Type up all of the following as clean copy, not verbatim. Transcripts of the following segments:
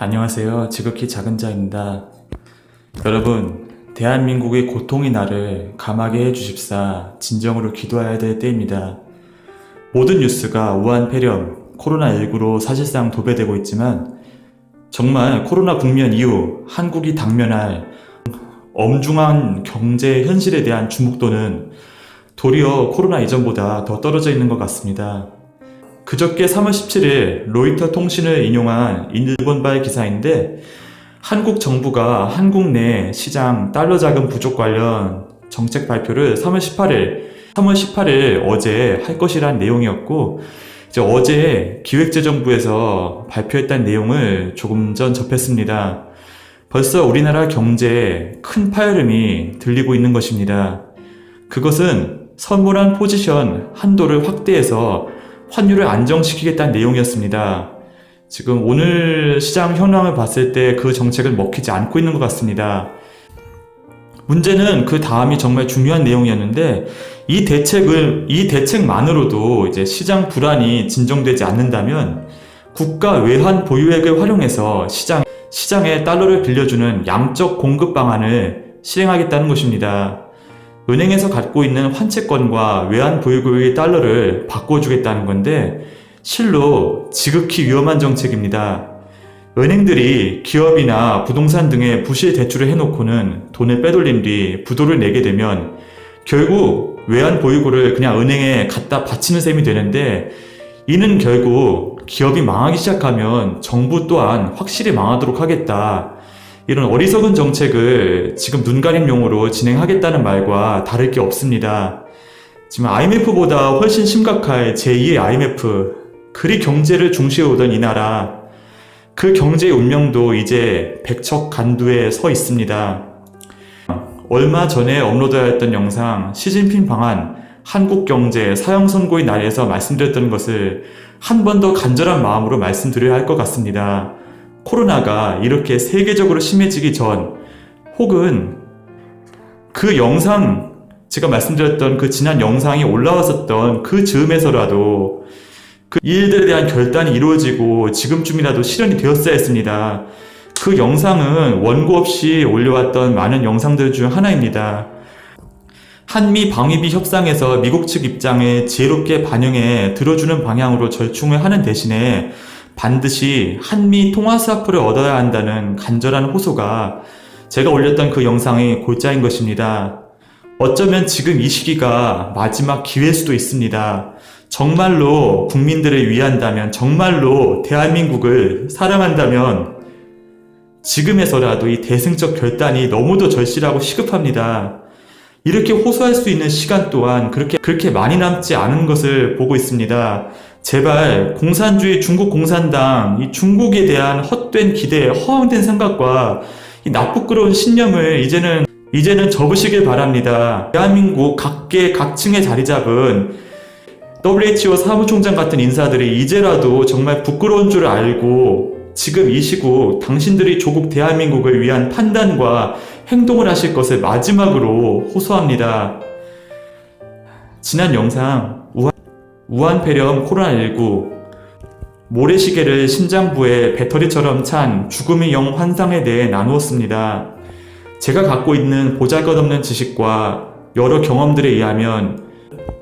안녕하세요. 지극히 작은 자입니다. 여러분, 대한민국의 고통의 날을 감하게 해주십사 진정으로 기도해야 될 때입니다. 모든 뉴스가 우한 폐렴, 코로나19로 사실상 도배되고 있지만 정말 코로나 국면 이후 한국이 당면할 엄중한 경제 현실에 대한 주목도는 도리어 코로나 이전보다 더 떨어져 있는 것 같습니다. 그저께 3월 17일 로이터 통신을 인용한 일본발 기사인데 한국 정부가 한국 내 시장 달러 자금 부족 관련 정책 발표를 3월 18일 어제 할 것이란 내용이었고 이제 어제 기획재정부에서 발표했다는 내용을 조금 전 접했습니다. 벌써 우리나라 경제에 큰 파열음이 들리고 있는 것입니다. 그것은 선물한 포지션 한도를 확대해서 환율을 안정시키겠다는 내용이었습니다. 지금 오늘 시장 현황을 봤을 때 그 정책을 먹히지 않고 있는 것 같습니다. 문제는 그 다음이 정말 중요한 내용이었는데 이 대책만으로도 이제 시장 불안이 진정되지 않는다면 국가 외환 보유액을 활용해서 시장에 달러를 빌려주는 양적 공급 방안을 실행하겠다는 것입니다. 은행에서 갖고 있는 환채권과 외환 보유고의 달러를 바꿔주겠다는 건데 실로 지극히 위험한 정책입니다. 은행들이 기업이나 부동산 등의 부실 대출을 해놓고는 돈을 빼돌린 뒤 부도를 내게 되면 결국 외환 보유고를 그냥 은행에 갖다 바치는 셈이 되는데 이는 결국 기업이 망하기 시작하면 정부 또한 확실히 망하도록 하겠다. 이런 어리석은 정책을 지금 눈가림용으로 진행하겠다는 말과 다를 게 없습니다. 지금 IMF보다 훨씬 심각할 제2의 IMF, 그리 경제를 중시해오던 이 나라, 그 경제의 운명도 이제 백척간두에 서 있습니다. 얼마 전에 업로드하였던 영상 시진핑 방한 한국 경제 사형 선고의 날에서 말씀드렸던 것을 한 번 더 간절한 마음으로 말씀드려야 할 것 같습니다. 코로나가 이렇게 세계적으로 심해지기 전 혹은 그 영상, 제가 말씀드렸던 그 지난 영상이 올라왔었던 그 즈음에서라도 그 일들에 대한 결단이 이루어지고 지금쯤이라도 실현이 되었어야 했습니다. 그 영상은 원고 없이 올려왔던 많은 영상들 중 하나입니다. 한미 방위비 협상에서 미국 측 입장을 지혜롭게 반영해 들어주는 방향으로 절충을 하는 대신에 반드시 한미 통화 스와프를 얻어야 한다는 간절한 호소가 제가 올렸던 그 영상의 골자인 것입니다. 어쩌면 지금 이 시기가 마지막 기회일 수도 있습니다. 정말로 국민들을 위한다면, 정말로 대한민국을 사랑한다면 지금에서라도 이 대승적 결단이 너무도 절실하고 시급합니다. 이렇게 호소할 수 있는 시간 또한 그렇게 많이 남지 않은 것을 보고 있습니다. 제발 공산주의 중국 공산당, 이 중국에 대한 헛된 기대, 허황된 생각과 이 나쁘끄러운 신념을 이제는 접으시길 바랍니다. 대한민국 각계 각층에 자리 잡은 WHO 사무총장 같은 인사들이 이제라도 정말 부끄러운 줄 알고 지금 이 시국 당신들이 조국 대한민국을 위한 판단과 행동을 하실 것을 마지막으로 호소합니다. 지난 영상 우한 폐렴 코로나19 모래시계를 심장부에 배터리처럼 찬 죽음의 영 환상에 대해 나누었습니다. 제가 갖고 있는 보잘것없는 지식과 여러 경험들에 의하면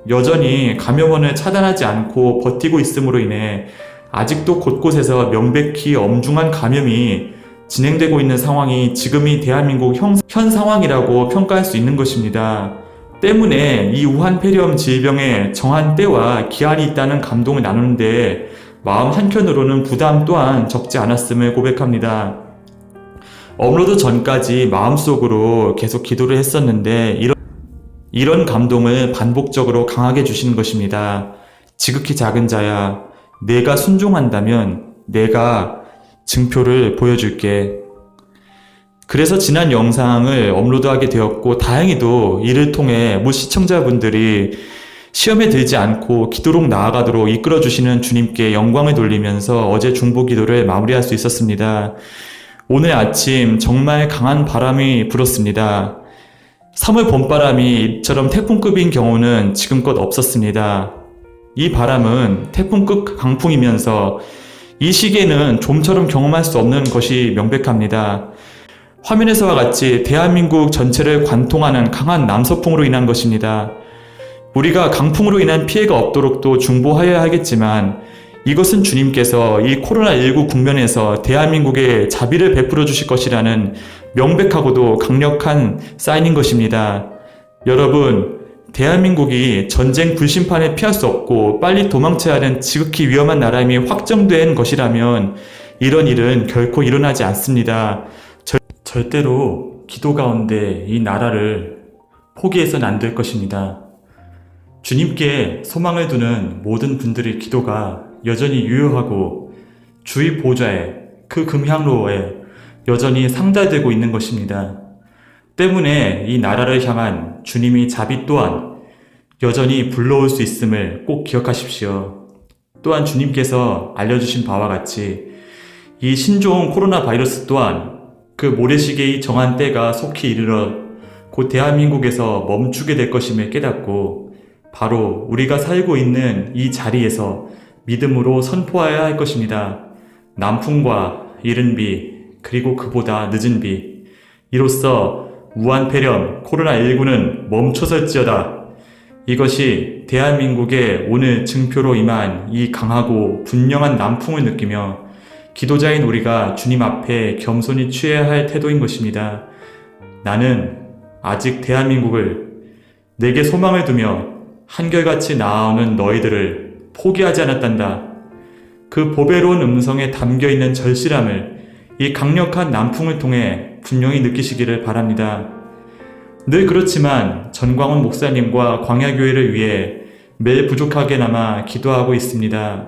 여전히 감염원을 차단하지 않고 버티고 있음으로 인해 아직도 곳곳에서 명백히 엄중한 감염이 진행되고 있는 상황이 지금이 대한민국 현 상황이라고 평가할 수 있는 것입니다. 때문에 이 우한 폐렴 질병에 정한 때와 기한이 있다는 감동을 나누는데 마음 한켠으로는 부담 또한 적지 않았음을 고백합니다. 업로드 전까지 마음속으로 계속 기도를 했었는데 이런 감동을 반복적으로 강하게 주시는 것입니다. 지극히 작은 자야, 내가 순종한다면 내가 증표를 보여줄게. 그래서 지난 영상을 업로드하게 되었고 다행히도 이를 통해 모 시청자분들이 시험에 들지 않고 기도록 나아가도록 이끌어주시는 주님께 영광을 돌리면서 어제 중보기도를 마무리할 수 있었습니다. 오늘 아침 정말 강한 바람이 불었습니다. 3월 봄바람이 이처럼 태풍급인 경우는 지금껏 없었습니다. 이 바람은 태풍급 강풍이면서 이 시기에는 좀처럼 경험할 수 없는 것이 명백합니다. 화면에서와 같이 대한민국 전체를 관통하는 강한 남서풍으로 인한 것입니다. 우리가 강풍으로 인한 피해가 없도록도 중보하여야 하겠지만 이것은 주님께서 이 코로나19 국면에서 대한민국에 자비를 베풀어 주실 것이라는 명백하고도 강력한 사인인 것입니다. 여러분, 대한민국이 전쟁 불심판을 피할 수 없고 빨리 도망쳐야 하는 지극히 위험한 나라임이 확정된 것이라면 이런 일은 결코 일어나지 않습니다. 절대로 기도 가운데 이 나라를 포기해서는 안 될 것입니다. 주님께 소망을 두는 모든 분들의 기도가 여전히 유효하고 주의 보좌에 그 금향로에 여전히 상달되고 있는 것입니다. 때문에 이 나라를 향한 주님의 자비 또한 여전히 불러올 수 있음을 꼭 기억하십시오. 또한 주님께서 알려주신 바와 같이 이 신종 코로나 바이러스 또한 그 모래시계의 정한 때가 속히 이르러 곧 대한민국에서 멈추게 될 것임을 깨닫고 바로 우리가 살고 있는 이 자리에서 믿음으로 선포하여야 할 것입니다. 남풍과 이른 비 그리고 그보다 늦은 비 이로써 무한폐렴 코로나19는 멈춰설지어다. 이것이 대한민국의 오늘 증표로 임한 이 강하고 분명한 남풍을 느끼며 기도자인 우리가 주님 앞에 겸손히 취해야 할 태도인 것입니다. 나는 아직 대한민국을 내게 소망을 두며 한결같이 나아오는 너희들을 포기하지 않았단다. 그 보배로운 음성에 담겨있는 절실함을 이 강력한 남풍을 통해 분명히 느끼시기를 바랍니다. 늘 그렇지만 전광훈 목사님과 광야교회를 위해 매일 부족하게나마 기도하고 있습니다.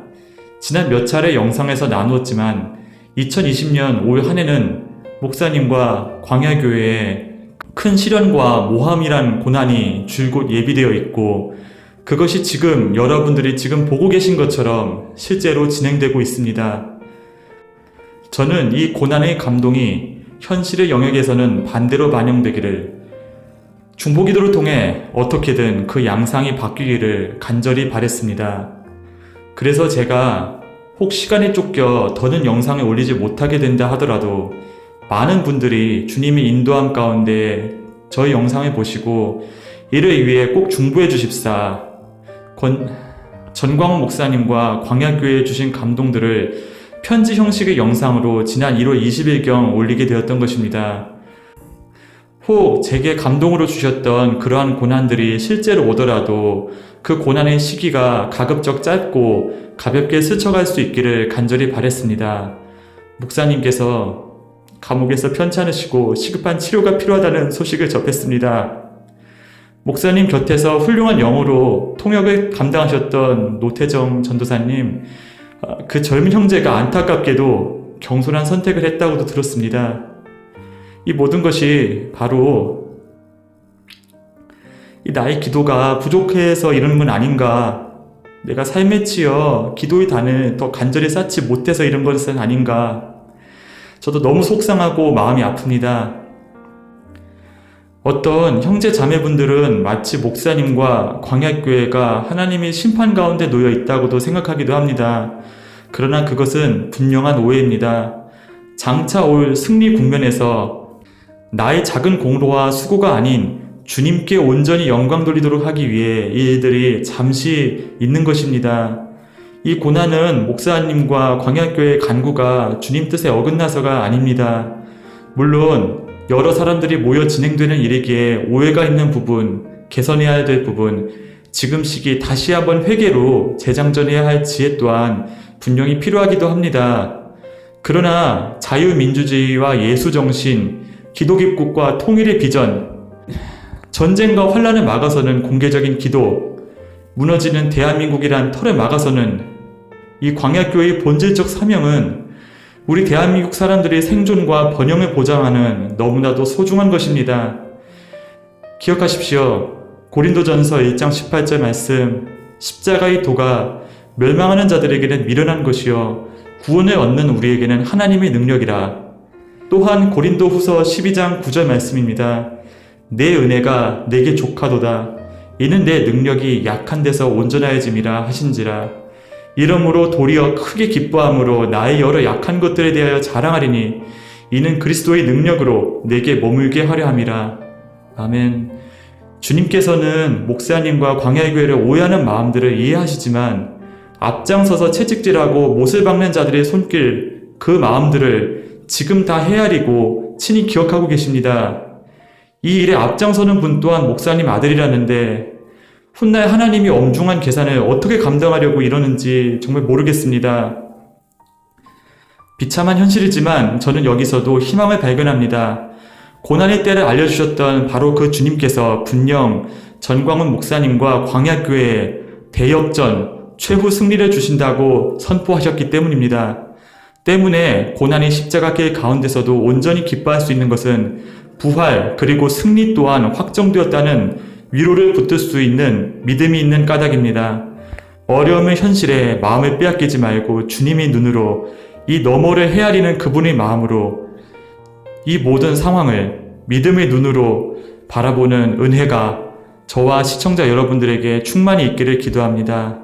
지난 몇 차례 영상에서 나누었지만 2020년 올 한 해는 목사님과 광야교회에 큰 시련과 모함이란 고난이 줄곧 예비되어 있고 그것이 지금 여러분들이 지금 보고 계신 것처럼 실제로 진행되고 있습니다. 저는 이 고난의 감동이 현실의 영역에서는 반대로 반영되기를 중보기도를 통해 어떻게든 그 양상이 바뀌기를 간절히 바랬습니다. 그래서 제가 혹 시간에 쫓겨 더는 영상을 올리지 못하게 된다 하더라도 많은 분들이 주님의 인도함 가운데 저희 영상을 보시고 이를 위해 꼭 중보해 주십사. 전광훈 목사님과 광야교회에 주신 감동들을 편지 형식의 영상으로 지난 1월 20일경 올리게 되었던 것입니다. 혹 제게 감동으로 주셨던 그러한 고난들이 실제로 오더라도 그 고난의 시기가 가급적 짧고 가볍게 스쳐갈 수 있기를 간절히 바랬습니다. 목사님께서 감옥에서 편찮으시고 시급한 치료가 필요하다는 소식을 접했습니다. 목사님 곁에서 훌륭한 영어로 통역을 감당하셨던 노태정 전도사님, 그 젊은 형제가 안타깝게도 경솔한 선택을 했다고도 들었습니다. 이 모든 것이 바로 이 나의 기도가 부족해서 이러는 건 아닌가, 내가 삶에 치여 기도의 단을 더 간절히 쌓지 못해서 이런 것은 아닌가, 저도 너무 속상하고 마음이 아픕니다. 어떤 형제 자매분들은 마치 목사님과 광야교회가 하나님의 심판 가운데 놓여 있다고도 생각하기도 합니다. 그러나 그것은 분명한 오해입니다. 장차 올 승리 국면에서 나의 작은 공로와 수고가 아닌 주님께 온전히 영광 돌리도록 하기 위해 이 일들이 잠시 있는 것입니다. 이 고난은 목사님과 광야교회의 간구가 주님 뜻에 어긋나서가 아닙니다. 물론 여러 사람들이 모여 진행되는 일이기에 오해가 있는 부분, 개선해야 될 부분, 지금 시기 다시 한번 회개로 재장전해야 할 지혜 또한 분명히 필요하기도 합니다. 그러나 자유민주주의와 예수정신, 기독입국과 통일의 비전, 전쟁과 환란을 막아서는 공개적인 기도, 무너지는 대한민국이란 털을 막아서는 이 광야교회의 본질적 사명은 우리 대한민국 사람들의 생존과 번영을 보장하는 너무나도 소중한 것입니다. 기억하십시오. 고린도전서 1장 18절 말씀, 십자가의 도가 멸망하는 자들에게는 미련한 것이요 구원을 얻는 우리에게는 하나님의 능력이라. 또한 고린도후서 12장 9절 말씀입니다. 내 은혜가 내게 족하도다. 이는 내 능력이 약한 데서 온전하여짐이라 하신지라. 이러므로 도리어 크게 기뻐함으로 나의 여러 약한 것들에 대하여 자랑하리니 이는 그리스도의 능력으로 내게 머물게 하려 함이라. 아멘. 주님께서는 목사님과 광야의 교회를 오해하는 마음들을 이해하시지만 앞장서서 채찍질하고 못을 박는 자들의 손길, 그 마음들을 지금 다 헤아리고 친히 기억하고 계십니다. 이 일에 앞장서는 분 또한 목사님 아들이라는데 훗날 하나님이 엄중한 계산을 어떻게 감당하려고 이러는지 정말 모르겠습니다. 비참한 현실이지만 저는 여기서도 희망을 발견합니다. 고난의 때를 알려주셨던 바로 그 주님께서 분명 전광훈 목사님과 광야교회에 대역전, 최후 승리를 주신다고 선포하셨기 때문입니다. 때문에 고난의 십자가길 가운데서도 온전히 기뻐할 수 있는 것은 부활 그리고 승리 또한 확정되었다는 위로를 붙들 수 있는 믿음이 있는 까닭입니다. 어려움의 현실에 마음을 빼앗기지 말고 주님의 눈으로 이 너머를 헤아리는 그분의 마음으로 이 모든 상황을 믿음의 눈으로 바라보는 은혜가 저와 시청자 여러분들에게 충만히 있기를 기도합니다.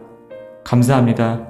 감사합니다.